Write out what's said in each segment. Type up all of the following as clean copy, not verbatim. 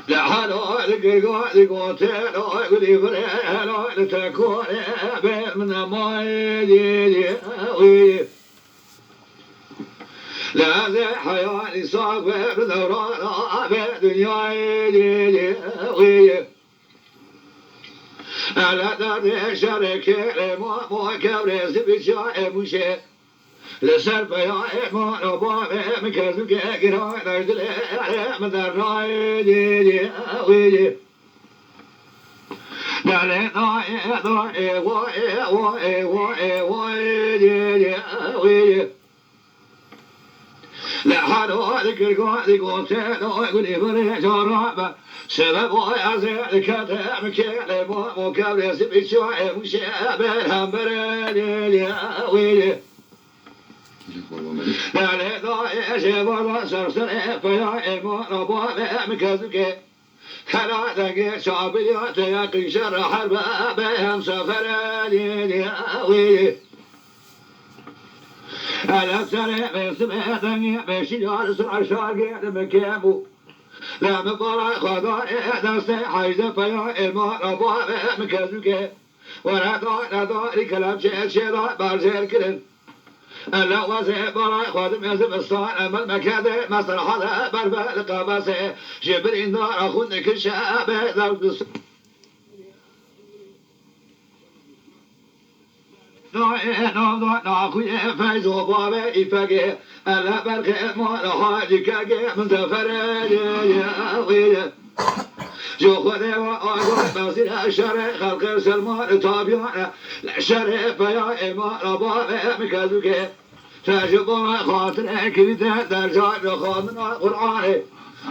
لا حلو لقى قوتين ولي فريح لتكون بين من ما وي لا ذي حياني صاق بين دوران بين دنياي وي لا تدري شرك مو كبرز بشاي مشي لسرب يا إيمان وبابي مكذب كراي نجدل من الراي دي ويدي نالي ناي ناي واي واي واي واي دي ويدي لا حلو ذكر قاعد قوتين يقول يبري جرابه سبب ويازي كتاب كلي مو كبرز بشاي مشي بهم بري ويدي لا لا لا شيء ولا سرسر فيا إيمان أبوه مكذبك هلا ذاك شعبيات يقين شر حرب بهم سفر لي وي هلا سرع بسمع ثاني بشجار سرع شاقي مكابو لا مبارا خضار دست حيز فيا إيمان أبوه مكذبك ولا ضار كلام شيء بارزير كلن لا وزي براي خادم يزم الصان أمل مكاده مصر هذا بربا لقباسه جبرين دار أخون كل شابه ذوق ناخوي فايز وبابا يفقه ألا برخي ما لحاجي كاقي من تفرد يا ويلي جو خذي وأقول بصير الشرع خلق سلمان طابيانا الشرع فيا إما ربابي مكذوكي تجبر خاطر كريتا درجات خاطر قرآني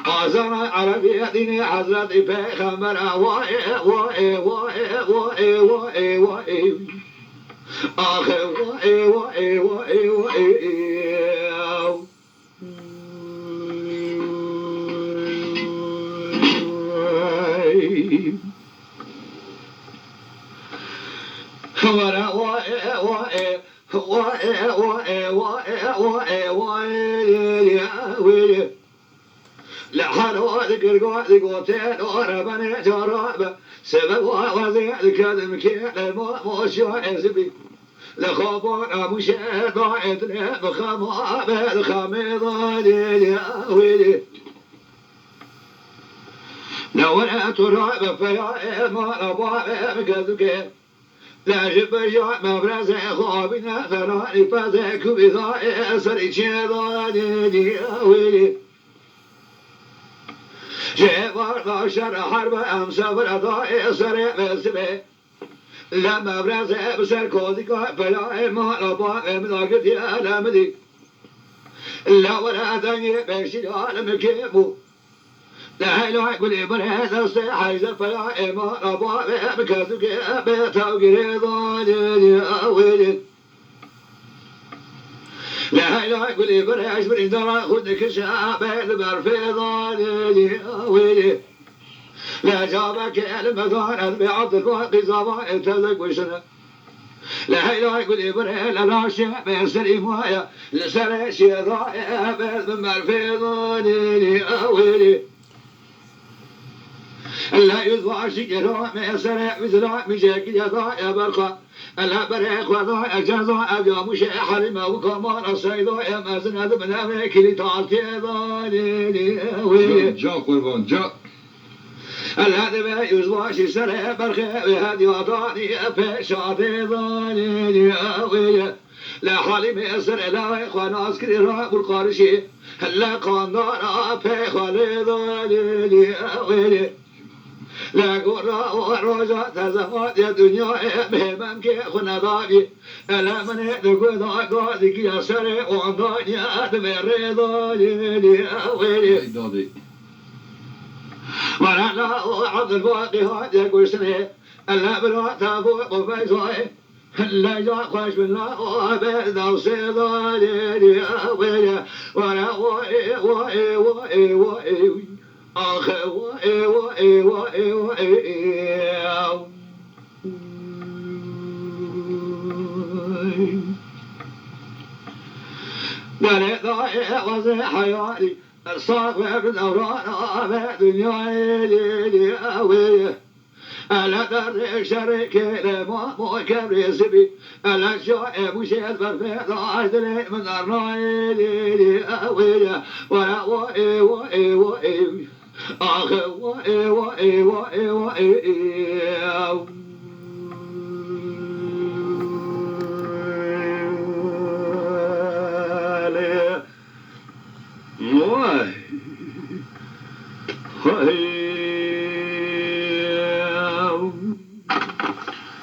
أزرع عربي ديني حضرت في خمر واي واي واي واي واي واي آخر واي واي واي واي ولا واي واي واي واي واي واي واي لا حلو ذكر قوتين وربنا جراب سبب وزي الكلم كي مو شاي زبي لخبر مش ضاعت بخما بالخميضه لي ويلي لو لا تراب فيا ما ابغى بكذبك لا جب جاء مبرز خوابنا ثراني فازك بضاء سري شيضاني ويلي جبار شر حرب امسافر ضاء سري مسبه لا مبرز بسر كودك فلا ما لبا ملاقت يا لمدي لا ولا دني بشي عالم كيمو لا لا يقول برهز استحيز فلا ما لبا بكذبك بتوقير ضاني ويلي لا لا يقول برهز برندرا خدك شعب برفضاني ويلي لا جابك المثار بعض الواقي زبائن تذك وشنا لا لا يقول برهز لا شعب يسري مايا لسري شيضاء من برفضاني ويلي لا يضوى شجرة ما سرع مثل مشاكل يضاء برقة لا بريق وضاء جزاء أبيا مش حرمة وكمان الصيداء ما سند من أمريكي تعطي ضالي جا قربان جا الهدي ما يضوى شجرة برقة وهدي وضاني فشاطي ضالي لا حالي ما سرع لا إخوان أسكري راب القارشي لا قاندار فخالي ضالي لا قرا ورجع تزمات يا دنيا بهم كي خنا ضاقي لا من يدق ضاق ذيك يا سري وضاني ادم الرضا لي ويلي ولا لا عبد الباقي هذا يقول سنه لا بلا تابو وفيزاي لا جا خوش بالله وابد وصيدا لي ويلي ولا واي واي واي واي آخر واي واي واي واي ولذا وزي حياتي الصاغ بالأوراق دنياي لي ألا در شريك لما مو كبري سبي ألا شاء مشيت برفع عدل من أرناي لي أوي ولا وإي آخ وإي